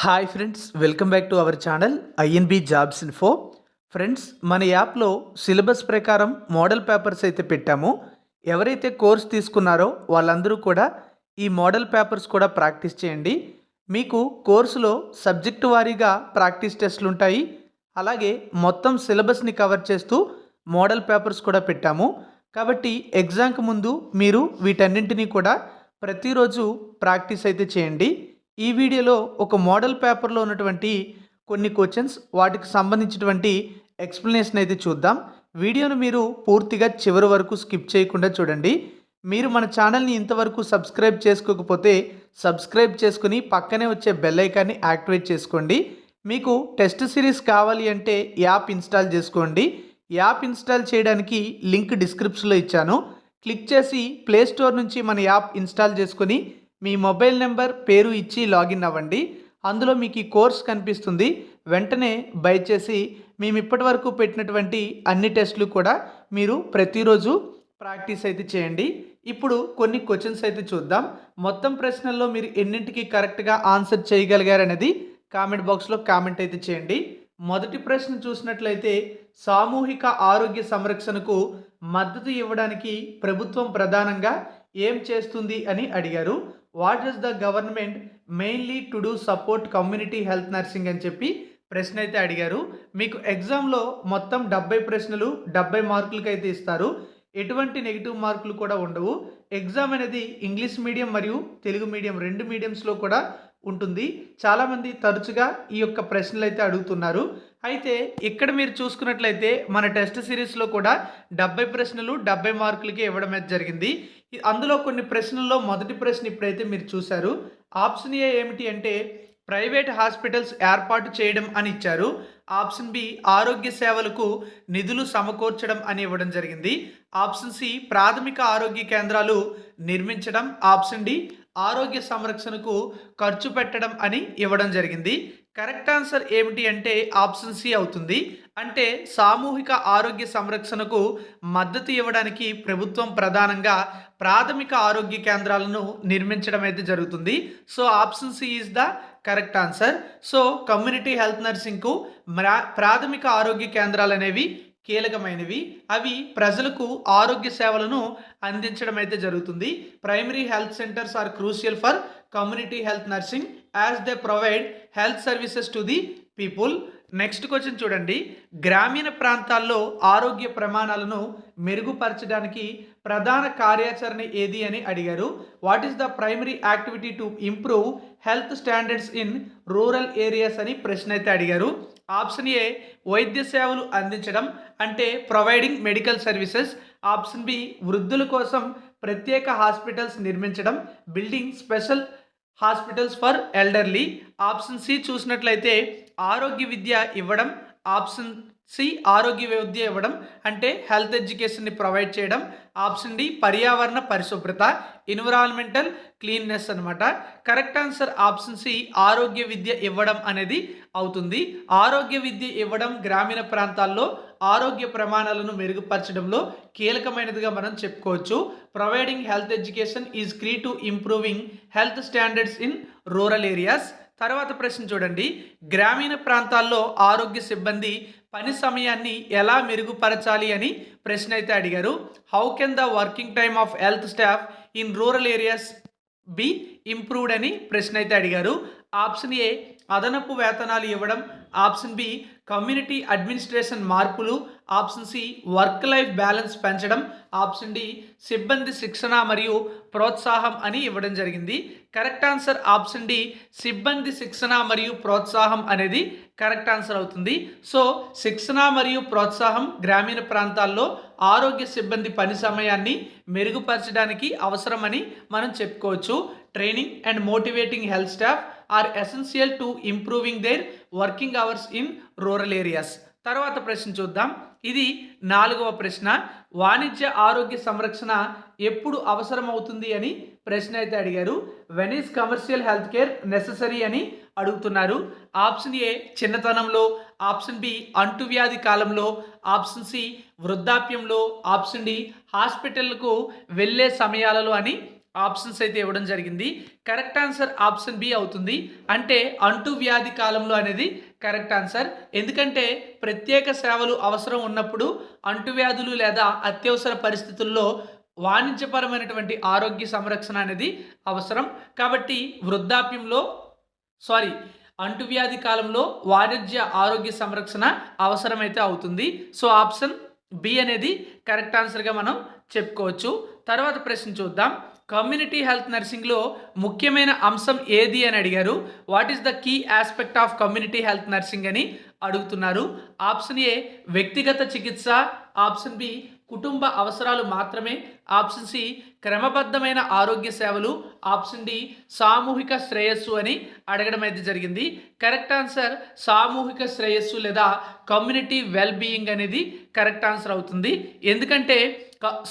Hi friends, welcome back to our channel INB jobs info. Friends, మన యాప్లో syllabus ప్రకారం model papers అయితే పెట్టాము. ఎవరైతే కోర్స్ తీసుకున్నారో వాళ్ళందరూ కూడా ఈ మోడల్ పేపర్స్ కూడా ప్రాక్టీస్ చేయండి. మీకు కోర్సులో సబ్జెక్టు వారీగా ప్రాక్టీస్ టెస్ట్లు ఉంటాయి. అలాగే మొత్తం సిలబస్ని కవర్ చేస్తూ మోడల్ పేపర్స్ కూడా పెట్టాము. కాబట్టి ఎగ్జామ్కి ముందు మీరు వీటన్నింటినీ కూడా ప్రతిరోజు ప్రాక్టీస్ అయితే చేయండి. ఈ వీడియోలో ఒక మోడల్ పేపర్లో ఉన్నటువంటి కొన్ని క్వశ్చన్స్, వాటికి సంబంధించినటువంటి ఎక్స్ప్లెనేషన్ అయితే చూద్దాం. వీడియోను మీరు పూర్తిగా చివరి వరకు స్కిప్ చేయకుండా చూడండి. మీరు మన ఛానల్ని ఇంతవరకు సబ్స్క్రైబ్ చేసుకోకపోతే సబ్స్క్రైబ్ చేసుకుని పక్కనే వచ్చే బెల్ ఐకాన్ని యాక్టివేట్ చేసుకోండి. మీకు టెస్ట్ సిరీస్ కావాలి అంటే యాప్ ఇన్స్టాల్ చేసుకోండి. యాప్ ఇన్స్టాల్ చేయడానికి లింక్ డిస్క్రిప్షన్లో ఇచ్చాను. క్లిక్ చేసి ప్లే స్టోర్ నుంచి మన యాప్ ఇన్స్టాల్ చేసుకొని మీ మొబైల్ నెంబర్, పేరు ఇచ్చి లాగిన్ అవ్వండి. అందులో మీకు ఈ కోర్స్ కనిపిస్తుంది. వెంటనే బై చేసి మేము ఇప్పటి వరకు పెట్టినటువంటి అన్ని టెస్టులు కూడా మీరు ప్రతిరోజు ప్రాక్టీస్ అయితే చేయండి. ఇప్పుడు కొన్ని క్వశ్చన్స్ అయితే చూద్దాం. మొత్తం ప్రశ్నల్లో మీరు ఎన్నింటికి కరెక్ట్గా ఆన్సర్ చేయగలిగారనేది కామెంట్ బాక్స్లో కామెంట్ అయితే చేయండి. మొదటి ప్రశ్న చూసినట్లయితే, సామూహిక ఆరోగ్య సంరక్షణకు మద్దతు ఇవ్వడానికి ప్రభుత్వం ప్రధానంగా ఏం చేస్తుంది అని అడిగారు. What does the government mainly to do support community health nursing అని చెప్పి ప్రశ్న అయితే అడిగారు. మీకు ఎగ్జామ్లో మొత్తం 70 ప్రశ్నలు 70 మార్కులకి అయితే ఇస్తారు. ఎటువంటి నెగిటివ్ మార్కులు కూడా ఉండవు. ఎగ్జామ్ అనేది ఇంగ్లీష్ మీడియం మరియు తెలుగు మీడియం రెండు మీడియంస్లో కూడా ఉంటుంది. చాలామంది తరచుగా ఈ యొక్క ప్రశ్నలు అయితే అడుగుతున్నారు. అయితే ఇక్కడ మీరు చూసుకున్నట్లయితే మన టెస్ట్ సిరీస్లో కూడా 70 ప్రశ్నలు 70 మార్కులకి ఇవ్వడం అయితే జరిగింది. అందులో కొన్ని ప్రశ్నల్లో మొదటి ప్రశ్న ఇప్పుడైతే మీరు చూశారు. ఆప్షన్ ఏ ఏమిటి అంటే ప్రైవేట్ హాస్పిటల్స్ ఏర్పాటు చేయడం అని ఇచ్చారు. ఆప్షన్ బి ఆరోగ్య సేవలకు నిధులు సమకూర్చడం అని ఇవ్వడం జరిగింది. ఆప్షన్ సి ప్రాథమిక ఆరోగ్య కేంద్రాలు నిర్మించడం. ఆప్షన్ డి ఆరోగ్య సంరక్షణకు ఖర్చు పెట్టడం అని ఇవ్వడం జరిగింది. కరెక్ట్ ఆన్సర్ ఏమిటి అంటే ఆప్షన్ సి అవుతుంది. అంటే సామూహిక ఆరోగ్య సంరక్షణకు మద్దతు ఇవ్వడానికి ప్రభుత్వం ప్రధానంగా ప్రాథమిక ఆరోగ్య కేంద్రాలను నిర్మించడం అయితే జరుగుతుంది. So option C is the correct answer. So community health నర్సింగ్కు ప్రాథమిక ఆరోగ్య కేంద్రాలు అనేవి కీలకమైనవి. అవి ప్రజలకు ఆరోగ్య సేవలను అందించడం అయితే జరుగుతుంది. Primary health centres are crucial for community health nursing as they provide health services to the people. Next question చూడండి. గ్రామీణ ప్రాంతాల్లో ఆరోగ్య ప్రమాణాలను మెరుగుపరచడానికి ప్రధాన కార్యాచరణ ఏది అని అడిగారు. What is the primary activity to improve health standards in rural areas అని ప్రశ్న అయితే అడిగారు. ఆప్షన్ ఏ వైద్య సేవలు అందించడం, అంటే providing medical services. Option B వృద్ధుల కోసం ప్రత్యేక హాస్పిటల్స్ నిర్మించడం, building special hospitals for elderly. Option C చూసినట్లయితే ఆరోగ్య విద్య ఇవ్వడం. ఆప్షన్ సి ఆరోగ్య విద్య ఇవ్వడం అంటే హెల్త్ ఎడ్యుకేషన్ని ప్రొవైడ్ చేయడం. ఆప్షన్ డి పర్యావరణ పరిశుభ్రత, ఎన్విరాన్మెంటల్ క్లీన్నెస్ అనమాట. కరెక్ట్ ఆన్సర్ ఆప్షన్ సి ఆరోగ్య విద్య ఇవ్వడం అనేది అవుతుంది. ఆరోగ్య విద్య ఇవ్వడం గ్రామీణ ప్రాంతాల్లో ఆరోగ్య ప్రమాణాలను మెరుగుపరచడంలో కీలకమైనదిగా మనం చెప్పుకోవచ్చు. Providing health education is key to improving health standards in rural areas. తర్వాత ప్రశ్న చూడండి. గ్రామీణ ప్రాంతాల్లో ఆరోగ్య సిబ్బంది పని సమయాన్ని ఎలా మెరుగుపరచాలి అని ప్రశ్న అయితే అడిగారు. How can the working time of health staff in rural areas be improved అని ప్రశ్న అయితే అడిగారు. ఆప్షన్ ఏ అదనపు వేతనాలు ఇవ్వడం. ఆప్షన్ బి కమ్యూనిటీ అడ్మినిస్ట్రేషన్ మార్పులు. Option C work life balance పెంచడం. ఆప్షన్ డి సిబ్బంది శిక్షణ మరియు ప్రోత్సాహం అని ఇవ్వడం జరిగింది. కరెక్ట్ ఆన్సర్ ఆప్షన్ డి సిబ్బంది శిక్షణ మరియు ప్రోత్సాహం అనేది కరెక్ట్ ఆన్సర్ అవుతుంది. సో శిక్షణ మరియు ప్రోత్సాహం గ్రామీణ ప్రాంతాల్లో ఆరోగ్య సిబ్బంది పని సమయాన్ని మెరుగుపరచడానికి అవసరమని మనం చెప్పుకోవచ్చు. Training and motivating health staff are essential to improving their working hours in rural areas. తర్వాత ప్రశ్న చూద్దాం. ఇది 4వ ప్రశ్న. వాణిజ్య ఆరోగ్య సంరక్షణ ఎప్పుడు అవసరం అవుతుంది అని ప్రశ్న అయితే అడిగారు. When is commercial health care necessary అని అడుగుతున్నారు. ఆప్షన్ ఏ చిన్నతనంలో, ఆప్షన్ బి అంటువ్యాధి కాలంలో, ఆప్షన్ సి వృద్ధాప్యంలో, ఆప్షన్ డి హాస్పిటల్కు వెళ్ళే సమయాలలో అని ఆప్షన్స్ అయితే ఇవ్వడం జరిగింది. కరెక్ట్ ఆన్సర్ ఆప్షన్ బి అవుతుంది. అంటే అంటువ్యాధి కాలంలో అనేది కరెక్ట్ ఆన్సర్. ఎందుకంటే ప్రత్యేక సేవలు అవసరం ఉన్నప్పుడు అంటువ్యాధులు లేదా అత్యవసర పరిస్థితుల్లో వాణిజ్యపరమైనటువంటి ఆరోగ్య సంరక్షణ అనేది అవసరం. కాబట్టి వృద్ధాప్యంలో అంటువ్యాధి కాలంలో వాణిజ్య ఆరోగ్య సంరక్షణ అవసరమైతే అవుతుంది. సో ఆప్షన్ బి అనేది కరెక్ట్ ఆన్సర్గా మనం చెప్పుకోవచ్చు. తర్వాత ప్రశ్న చూద్దాం. కమ్యూనిటీ హెల్త్ నర్సింగ్లో ముఖ్యమైన అంశం ఏది అని అడిగారు. What is the key aspect of community health nursing అని అడుగుతున్నారు. ఆప్షన్ ఏ వ్యక్తిగత చికిత్స, ఆప్షన్ బి కుటుంబ అవసరాలు మాత్రమే, ఆప్షన్ సి క్రమబద్ధమైన ఆరోగ్య సేవలు, ఆప్షన్ డి సామూహిక శ్రేయస్సు అని అడగడం అయితే జరిగింది. కరెక్ట్ ఆన్సర్ సామూహిక శ్రేయస్సు లేదా కమ్యూనిటీ వెల్ బీయింగ్ అనేది కరెక్ట్ ఆన్సర్ అవుతుంది. ఎందుకంటే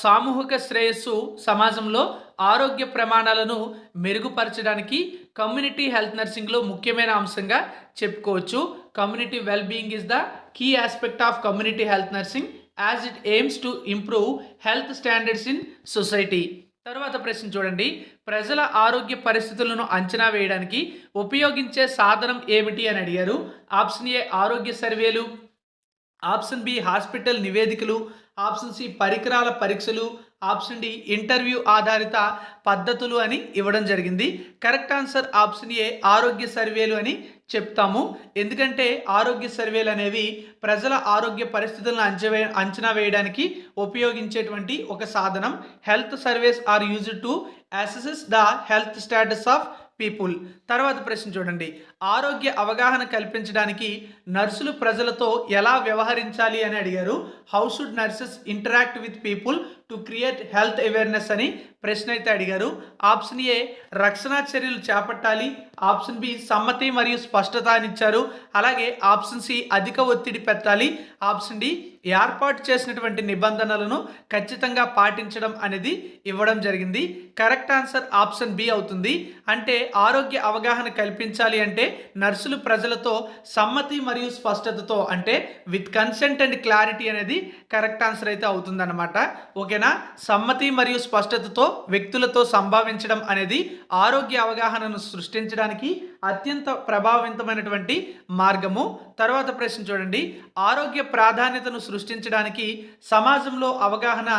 సామూహిక శ్రేయస్సు సమాజంలో ఆరోగ్య ప్రమాణాలను మెరుగుపరచడానికి కమ్యూనిటీ హెల్త్ నర్సింగ్లో ముఖ్యమైన అంశంగా చెప్పుకోవచ్చు. Community well being is the key aspect of community health nursing as it aims to improve health standards in society. తర్వాత ప్రశ్న చూడండి. ప్రజల ఆరోగ్య పరిస్థితులను అంచనా వేయడానికి ఉపయోగించే సాధనం ఏమిటి అని అడిగారు. ఆప్షన్ ఏ ఆరోగ్య సర్వేలు, ఆప్షన్ బి హాస్పిటల్ నివేదికలు, ఆప్షన్ సి పరికరాల పరీక్షలు, ఆప్షన్ డి ఇంటర్వ్యూ ఆధారిత పద్ధతులు అని ఇవ్వడం జరిగింది. కరెక్ట్ ఆన్సర్ ఆప్షన్ ఏ ఆరోగ్య సర్వేలు అని చెప్తాము. ఎందుకంటే ఆరోగ్య సర్వేలు అనేవి ప్రజల ఆరోగ్య పరిస్థితులను అంచనా వేయడానికి ఉపయోగించేటువంటి ఒక సాధనం. Health surveys are used to assess the health status of people. తర్వాత ప్రశ్న చూడండి. ఆరోగ్య అవగాహన కల్పించడానికి నర్సులు ప్రజలతో ఎలా వ్యవహరించాలి అని అడిగారు. How should nurses interact with people to create health awareness అని ప్రశ్న అయితే అడిగారు. ఆప్షన్ ఏ రక్షణ చర్యలు చేపట్టాలి, ఆప్షన్ బి సమ్మతి మరియు స్పష్టత అని ఇచ్చారు. అలాగే ఆప్షన్ సి అధిక ఒత్తిడి పెట్టాలి, ఆప్షన్ డి ఏర్పాటు చేసినటువంటి నిబంధనలను ఖచ్చితంగా పాటించడం అనేది ఇవ్వడం జరిగింది. కరెక్ట్ ఆన్సర్ ఆప్షన్ బి అవుతుంది. అంటే ఆరోగ్య అవగాహన కల్పించాలి అంటే నర్సులు ప్రజలతో సమ్మతి మరియు స్పష్టతతో, అంటే విత్ కన్సెంట్ అండ్ క్లారిటీ అనేది కరెక్ట్ ఆన్సర్ అయితే అవుతుందన్నమాట. ఓకేనా. సమ్మతి మరియు స్పష్టతతో వ్యక్తులతో సంభావించడం అనేది ఆరోగ్య అవగాహనను సృష్టించడానికి అత్యంత ప్రభావవంతమైనటువంటి మార్గము. తర్వాత ప్రశ్న చూడండి. ఆరోగ్య ప్రాధాన్యతను సృష్టించడానికి సమాజంలో అవగాహన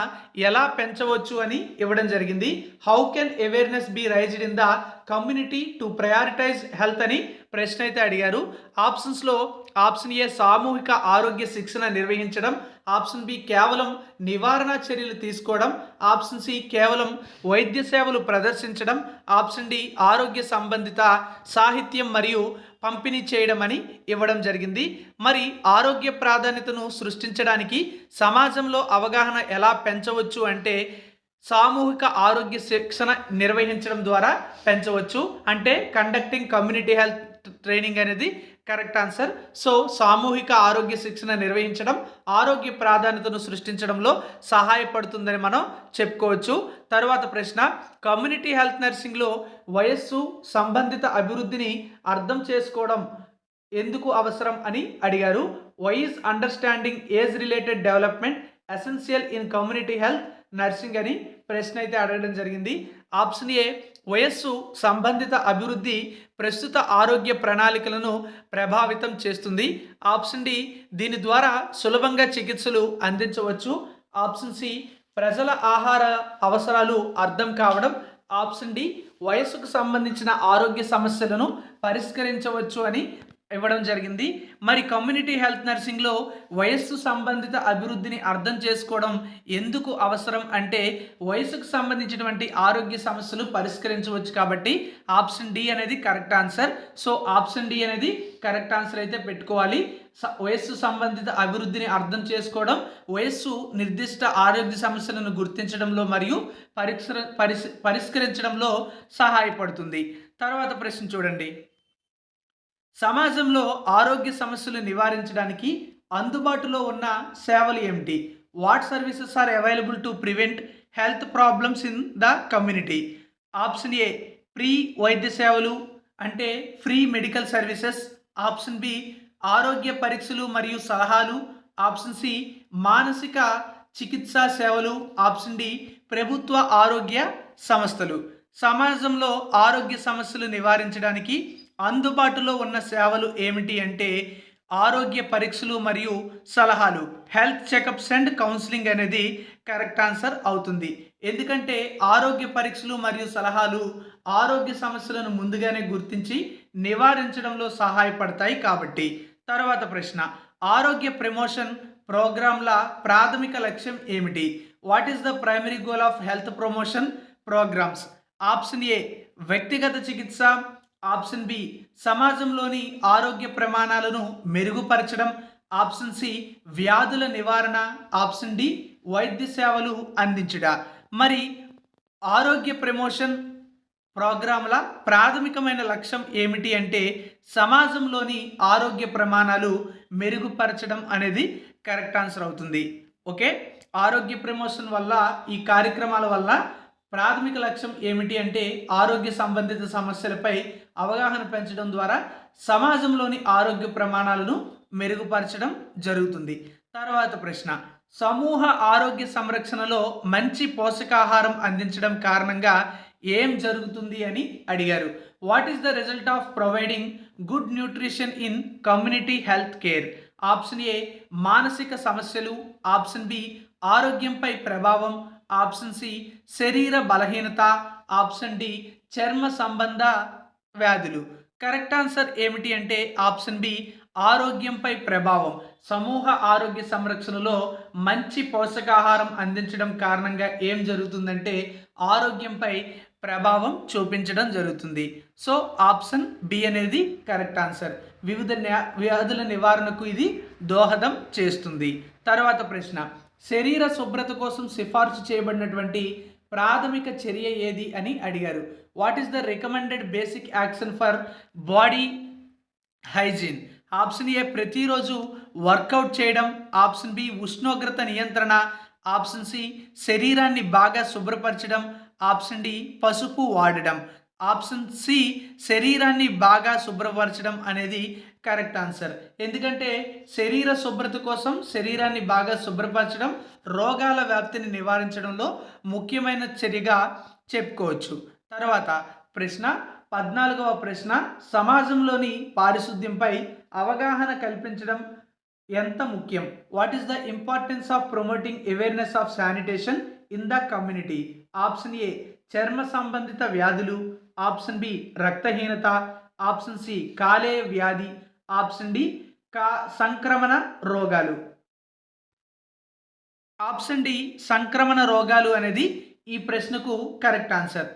ఎలా పెంచవచ్చు అని ఇవ్వడం జరిగింది. How can awareness be raised in the community to prioritize health అని ప్రశ్న అయితే అడిగారు. ఆప్షన్స్లో ఆప్షన్ ఏ సామూహిక ఆరోగ్య శిక్షణ నిర్వహించడం, ఆప్షన్ బి కేవలం నివారణ చర్యలు తీసుకోవడం, ఆప్షన్ సి కేవలం వైద్య సేవలు ప్రదర్శించడం, ఆప్షన్ డి ఆరోగ్య సంబంధిత సాహిత్యం మరియు పంపిణీ చేయడం అని ఇవ్వడం జరిగింది. మరి ఆరోగ్య ప్రాధాన్యతను సృష్టించడానికి సమాజంలో అవగాహన ఎలా పెంచవచ్చు అంటే సామూహిక ఆరోగ్య శిక్షణ నిర్వహించడం ద్వారా పెంచవచ్చు. అంటే కండక్టింగ్ కమ్యూనిటీ హెల్త్ ట్రైనింగ్ అనేది కరెక్ట్ ఆన్సర్. సో సామూహిక ఆరోగ్య శిక్షణ నిర్వహించడం ఆరోగ్య ప్రాధాన్యతను సృష్టించడంలో సహాయపడుతుందని మనం చెప్పుకోవచ్చు. తర్వాత ప్రశ్న. కమ్యూనిటీ హెల్త్ నర్సింగ్లో వయస్సు సంబంధిత అభివృద్ధిని అర్థం చేసుకోవడం ఎందుకు అవసరం అని అడిగారు. Why is understanding age related development essential in community health nursing అని ప్రశ్న అయితే అడగడం జరిగింది. ఆప్షన్ ఏ వయస్సు సంబంధిత అభివృద్ధి ప్రస్తుత ఆరోగ్య ప్రణాళికలను ప్రభావితం చేస్తుంది, ఆప్షన్ డి దీని ద్వారా సులభంగా చికిత్సలు అందించవచ్చు, ఆప్షన్ సి ప్రజల ఆహార అవసరాలు అర్థం కావడం, ఆప్షన్ డి వయస్సుకు సంబంధించిన ఆరోగ్య సమస్యలను పరిష్కరించవచ్చు అని ఇవ్వడం జరిగింది. మరి కమ్యూనిటీ హెల్త్ నర్సింగ్లో వయస్సు సంబంధిత అభివృద్ధిని అర్థం చేసుకోవడం ఎందుకు అవసరం అంటే వయసుకు సంబంధించినటువంటి ఆరోగ్య సమస్యలు పరిష్కరించవచ్చు కాబట్టి ఆప్షన్ డి అనేది correct answer. So option D అనేది కరెక్ట్ ఆన్సర్ అయితే పెట్టుకోవాలి. వయస్సు సంబంధిత అభివృద్ధిని అర్థం చేసుకోవడం వయస్సు నిర్దిష్ట ఆరోగ్య సమస్యలను గుర్తించడంలో మరియు పరిష్కరించడంలో సహాయపడుతుంది. తర్వాత ప్రశ్న చూడండి. సమాజంలో ఆరోగ్య సమస్యలు నివారించడానికి అందుబాటులో ఉన్న సేవలు ఏమిటి? What services are available to prevent health problems in the community? Option A free వైద్య సేవలు అంటే free medical services, option B ఆరోగ్య పరీక్షలు మరియు సలహాలు, ఆప్షన్ సి మానసిక చికిత్సా సేవలు, ఆప్షన్ డి ప్రభుత్వ ఆరోగ్య సంస్థలు. సమాజంలో ఆరోగ్య సమస్యలు నివారించడానికి అందుబాటులో ఉన్న సేవలు ఏమిటి అంటే ఆరోగ్య పరీక్షలు మరియు సలహాలు, హెల్త్ చెకప్స్ అండ్ కౌన్సిలింగ్ అనేది కరెక్ట్ ఆన్సర్ అవుతుంది. ఎందుకంటే ఆరోగ్య పరీక్షలు మరియు సలహాలు ఆరోగ్య సమస్యలను ముందుగానే గుర్తించి నివారించడంలో సహాయపడతాయి కాబట్టి. తర్వాత ప్రశ్న, ఆరోగ్య ప్రమోషన్ ప్రోగ్రాంల ప్రాథమిక లక్ష్యం ఏమిటి? What is the primary goal of health promotion programs? Option A వ్యక్తిగత చికిత్స, ఆప్షన్ బి సమాజంలోని ఆరోగ్య ప్రమాణాలను మెరుగుపరచడం, ఆప్షన్ సి వ్యాధుల నివారణ, ఆప్షన్ డి వైద్య సేవలు అందించుట. మరి ఆరోగ్య ప్రమోషన్ ప్రోగ్రాంల ప్రాథమికమైన లక్ష్యం ఏమిటి అంటే సమాజంలోని ఆరోగ్య ప్రమాణాలు మెరుగుపరచడం అనేది కరెక్ట్ ఆన్సర్ అవుతుంది. ఓకే, ఆరోగ్య ప్రమోషన్ వల్ల, ఈ కార్యక్రమాల వల్ల ప్రాథమిక లక్ష్యం ఏమిటి అంటే ఆరోగ్య సంబంధిత సమస్యలపై అవగాహన పెంచడం ద్వారా సమాజంలోని ఆరోగ్య ప్రమాణాలను మెరుగుపరచడం జరుగుతుంది. తర్వాత ప్రశ్న, సమూహ ఆరోగ్య సంరక్షణలో మంచి పోషకాహారం అందించడం కారణంగా ఏం జరుగుతుంది అని అడిగారు. What is the result of providing good nutrition in community health care? Option A మానసిక సమస్యలు, ఆప్షన్ బి ఆరోగ్యంపై ప్రభావం, ఆప్షన్ సి శరీర బలహీనత, ఆప్షన్ డి చర్మ సంబంధ వ్యాధులు. కరెక్ట్ ఆన్సర్ ఏమిటి అంటే ఆప్షన్ బి ఆరోగ్యంపై ప్రభావం. సమూహ ఆరోగ్య సంరక్షణలో మంచి పోషకాహారం అందించడం కారణంగా ఏం జరుగుతుందంటే ఆరోగ్యంపై ప్రభావం చూపించడం జరుగుతుంది. సో ఆప్షన్ బి అనేది కరెక్ట్ ఆన్సర్. వివిధ వ్యాధుల నివారణకు ఇది దోహదం చేస్తుంది. తర్వాత ప్రశ్న, శరీర శుభ్రత కోసం సిఫార్సు చేయబడినటువంటి ప్రాథమిక చర్య ఏది అని అడిగారు. What is the recommended basic action for body hygiene? Option A ప్రతిరోజు వర్కౌట్ చేయడం, ఆప్షన్ బి ఉష్ణోగ్రత నియంత్రణ, ఆప్షన్ సి శరీరాన్ని బాగా శుభ్రపరచడం, ఆప్షన్ డి పసుపు వాడడం. ఆప్షన్ సి శరీరాన్ని బాగా శుభ్రపరచడం అనేది కరెక్ట్ ఆన్సర్. ఎందుకంటే శరీర శుభ్రత కోసం శరీరాన్ని బాగా శుభ్రపరచడం రోగాల వ్యాప్తిని నివారించడంలో ముఖ్యమైన చర్యగా చెప్పుకోవచ్చు. తర్వాత ప్రశ్న 14వ ప్రశ్న, సమాజంలోని పారిశుద్ధ్యంపై అవగాహన కల్పించడం ఎంత ముఖ్యం? What is the importance of promoting awareness of sanitation in the community? Option ఏ చర్మ సంబంధిత వ్యాధులు, ఆప్షన్ బి రక్తహీనత, ఆప్షన్ సి కాలేయ వ్యాధి, ఆప్షన్ డి సంక్రమణ రోగాలు. ఆప్షన్ డి సంక్రమణ రోగాలు అనేది ఈ ప్రశ్నకు కరెక్ట్ ఆన్సర్.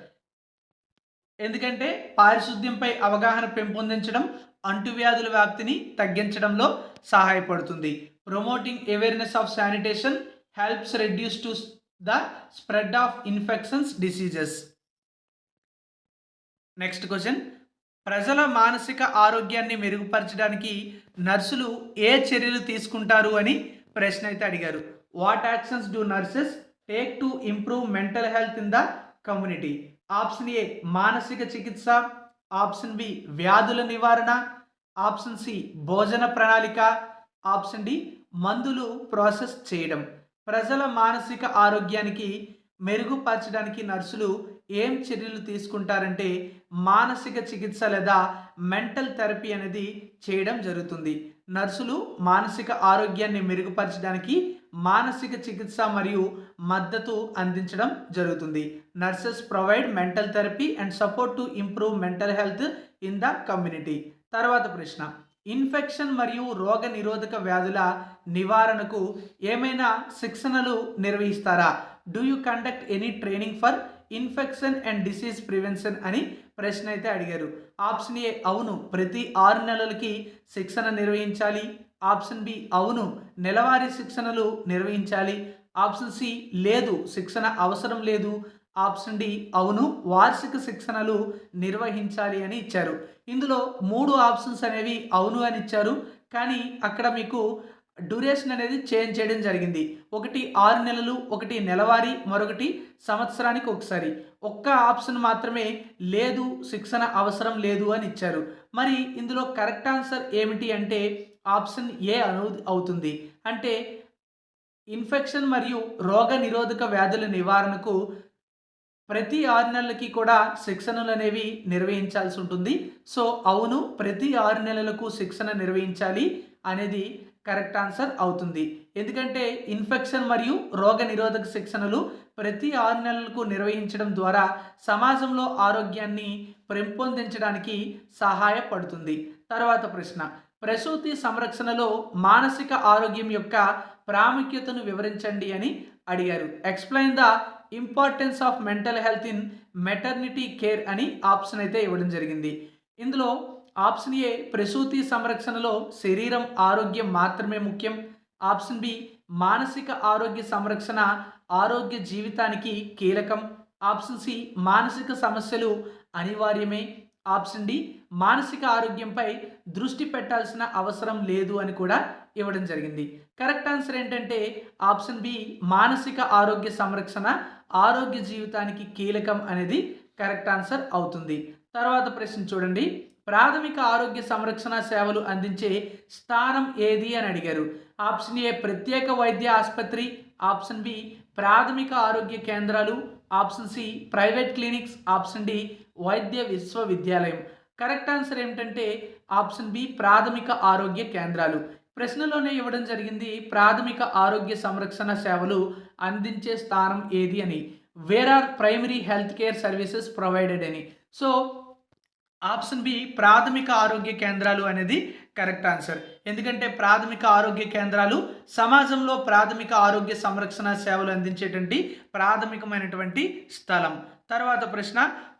ఎందుకంటే పారిశుద్ధ్యంపై అవగాహన పెంపొందించడం అంటువ్యాధుల వ్యాప్తిని తగ్గించడంలో సహాయపడుతుంది. Promoting awareness of sanitation helps reduce to the spread of infections diseases. Next question, ప్రజల మానసిక ఆరోగ్యాన్ని మెరుగుపరచడానికి నర్సులు ఏ చర్యలు తీసుకుంటారు అని ప్రశ్న అయితే అడిగారు. What actions do nurses take to improve mental health in the community? Option ఏ మానసిక చికిత్స, ఆప్షన్ బి వ్యాధుల నివారణ, ఆప్షన్ సి భోజన ప్రణాళిక, ఆప్షన్ డి మందులు ప్రాసెస్ చేయడం. ప్రజల మానసిక ఆరోగ్యానికి మెరుగుపరచడానికి నర్సులు ఏం చర్యలు తీసుకుంటారంటే మానసిక చికిత్స లేదా మెంటల్ థెరపీ అనేది చేయడం జరుగుతుంది. నర్సులు మానసిక ఆరోగ్యాన్ని మెరుగుపరచడానికి మానసిక చికిత్స మరియు మద్దతు అందించడం జరుగుతుంది. Nurses provide mental therapy and support to improve mental health in the community. తర్వాత ప్రశ్న, ఇన్ఫెక్షన్ మరియు రోగ నిరోధక వ్యాధుల నివారణకు ఏమైనా శిక్షణలు నిర్వహిస్తారా? Do you conduct any training for infection and disease prevention అని ప్రశ్న అయితే అడిగారు. ఆప్షన్ ఏ అవును, ప్రతి 6 నెలలకి శిక్షణ నిర్వహించాలి. ఆప్షన్ బి అవును, నెలవారీ శిక్షణలు నిర్వహించాలి. ఆప్షన్ సి లేదు, శిక్షణ అవసరం లేదు. ఆప్షన్ డి అవును, వార్షిక శిక్షణలు నిర్వహించాలి అని ఇచ్చారు. ఇందులో 3 ఆప్షన్స్ అనేవి అవును అని ఇచ్చారు, కానీ అక్కడ మీకు డ్యూరేషన్ అనేది చేంజ్ చేయడం జరిగింది. ఒకటి 6 నెలలు, ఒకటి నెలవారీ, మరొకటి సంవత్సరానికి ఒకసారి. ఒక్క ఆప్షన్ మాత్రమే లేదు, శిక్షణ అవసరం లేదు అని ఇచ్చారు. మరి ఇందులో కరెక్ట్ ఆన్సర్ ఏమిటి అంటే ఆప్షన్ ఏ అవుతుంది. అంటే ఇన్ఫెక్షన్ మరియు రోగ నిరోధక వ్యాధుల నివారణకు ప్రతి 6 నెలలకి కూడా శిక్షణలు అనేవి నిర్వహించాల్సి ఉంటుంది. సో అవును, ప్రతి 6 నెలలకు శిక్షణ నిర్వహించాలి అనేది కరెక్ట్ ఆన్సర్ అవుతుంది. ఎందుకంటే ఇన్ఫెక్షన్ మరియు రోగ నిరోధక శిక్షణలు ప్రతి 6 నెలలకు నిర్వహించడం ద్వారా సమాజంలో ఆరోగ్యాన్ని పెంపొందించడానికి సహాయపడుతుంది. తర్వాత ప్రశ్న, ప్రసూతి సంరక్షణలో మానసిక ఆరోగ్యం యొక్క ప్రాముఖ్యతను వివరించండి అని అడిగారు. Explain the importance of mental health in maternity care అని ఆప్షన్ అయితే ఇవ్వడం జరిగింది. ఇందులో ఆప్షన్ ఏ ప్రసూతి సంరక్షణలో శరీరం ఆరోగ్యం మాత్రమే ముఖ్యం. ఆప్షన్ బి మానసిక ఆరోగ్య సంరక్షణ ఆరోగ్య జీవితానికి కీలకం. ఆప్షన్ సి మానసిక సమస్యలు అనివార్యమే. ఆప్షన్ డి మానసిక ఆరోగ్యంపై దృష్టి పెట్టాల్సిన అవసరం లేదు అని కూడా ఇవ్వడం జరిగింది. కరెక్ట్ ఆన్సర్ ఏంటంటే ఆప్షన్ బి మానసిక ఆరోగ్య సంరక్షణ ఆరోగ్య జీవితానికి కీలకం అనేది కరెక్ట్ ఆన్సర్ అవుతుంది. తర్వాత ప్రశ్న చూడండి, ప్రాథమిక ఆరోగ్య సంరక్షణ సేవలు అందించే స్థానం ఏది అని అడిగారు. ఆప్షన్ ఏ ప్రత్యేక వైద్య ఆసుపత్రి. ఆప్షన్ బి ప్రాథమిక ఆరోగ్య కేంద్రాలు. Option C private clinics. Option D వైద్య విశ్వవిద్యాలయం. కరెక్ట్ ఆన్సర్ ఏమిటంటే ఆప్షన్ బి ప్రాథమిక ఆరోగ్య కేంద్రాలు. ప్రశ్నలోనే ఇవ్వడం జరిగింది ప్రాథమిక ఆరోగ్య సంరక్షణ సేవలు అందించే స్థానం ఏది అని. Where are primary health care services provided అని. సో ఆప్షన్ బి ప్రాథమిక ఆరోగ్య కేంద్రాలు అనేది కరెక్ట్ ఆన్సర్. ఎందుకంటే ప్రాథమిక ఆరోగ్య కేంద్రాలు సమాజంలో ప్రాథమిక ఆరోగ్య సంరక్షణ సేవలు అందించేటువంటి ప్రాథమికమైనటువంటి స్థలం. తర్వాత ప్రశ్న,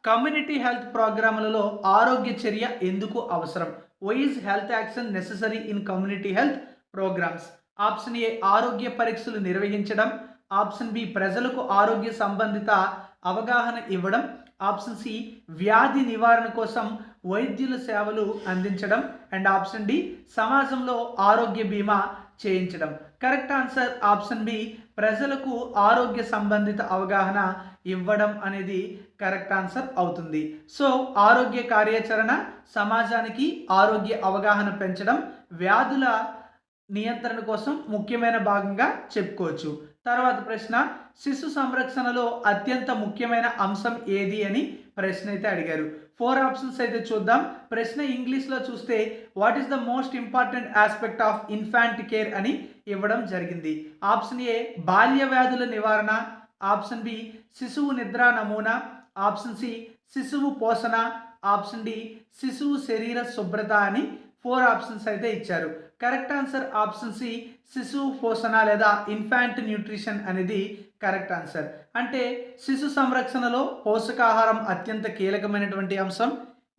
కమ్యూనిటీ హెల్త్ ప్రోగ్రాములలో ఆరోగ్య చర్య ఎందుకు అవసరం? Why is health action necessary in community health programs? Option A ఆరోగ్య పరీక్షలు నిర్వహించడం. ఆప్షన్ బి ప్రజలకు ఆరోగ్య సంబంధిత అవగాహన ఇవ్వడం. ఆప్షన్ సి వ్యాధి నివారణ కోసం వైద్యుల సేవలు అందించడం. అండ్ ఆప్షన్ డి సమాజంలో ఆరోగ్య బీమా చేయించడం. కరెక్ట్ ఆన్సర్ ఆప్షన్ బి ప్రజలకు ఆరోగ్య సంబంధిత అవగాహన ఇవ్వడం అనేది కరెక్ట్ ఆన్సర్ అవుతుంది. సో ఆరోగ్య కార్యాచరణ, సమాజానికి ఆరోగ్య అవగాహన పెంచడం వ్యాధుల నియంత్రణ కోసం ముఖ్యమైన భాగంగా చెప్పుకోవచ్చు. తర్వాత ప్రశ్న, శిశు సంరక్షణలో అత్యంత ముఖ్యమైన అంశం ఏది అని ప్రశ్న అయితే అడిగారు. 4 ఆప్షన్స్ అయితే చూద్దాం. ప్రశ్న ఇంగ్లీష్లో చూస్తే what is the most important aspect of infant care అని ఇవ్వడం జరిగింది. ఆప్షన్ ఏ బాల్య వ్యాధుల నివారణ. ఆప్షన్ బి శిశువు నిద్ర నమూనా. ఆప్షన్ సి శిశువు పోషణ. ఆప్షన్ డి శిశువు శరీర శుభ్రత అని 4 ఆప్షన్స్ అయితే ఇచ్చారు. కరెక్ట్ ఆన్సర్ ఆప్షన్ సి శిశువు పోషణ లేదా ఇన్ఫాంట్ న్యూట్రిషన్ అనేది కరెక్ట్ ఆన్సర్. అంటే శిశు సంరక్షణలో పోషకాహారం అత్యంత కీలకమైనటువంటి అంశం.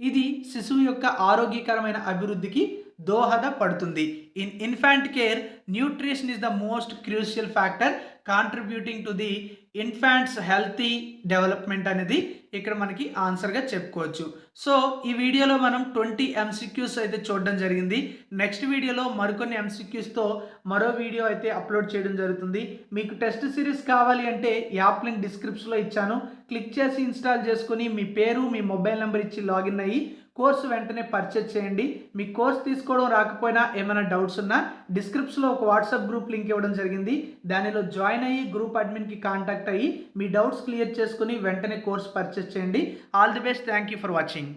ఇది శిశువు యొక్క ఆరోగ్యకరమైన అభివృద్ధికి దోహదపడుతుంది. In infant care nutrition is the most crucial factor contributing to the infants healthy development అనేది ఇక్కడ మనకి ఆన్సర్గా చెప్పుకోవచ్చు. సో ఈ వీడియోలో మనం 20 MCQs అయితే చూడడం జరిగింది. నెక్స్ట్ వీడియోలో మరికొన్ని MCQsతో మరో వీడియో అయితే అప్లోడ్ చేయడం జరుగుతుంది. మీకు టెస్ట్ సిరీస్ కావాలి అంటే యాప్ లింక్ డిస్క్రిప్షన్లో ఇచ్చాను. క్లిక్ చేసి ఇన్స్టాల్ చేసుకుని మీ పేరు, మీ మొబైల్ నెంబర్ ఇచ్చి లాగిన్ అయ్యి కోర్సు వెంటనే పర్చేజ్ చేయండి. మీ కోర్స్ తీసుకోవడం రాకపోయినా ఏమైనా డౌట్స్ ఉన్నా డిస్క్రిప్షన్లో ఒక వాట్సాప్ గ్రూప్ లింక్ ఇవ్వడం జరిగింది. దానిలో జాయిన్ అయ్యి గ్రూప్ అడ్మిన్కి కాంటాక్ట్ అయ్యి మీ డౌట్స్ క్లియర్ చేసుకుని వెంటనే కోర్స్ పర్చేజ్ చేయండి. All the best. Thank you for watching.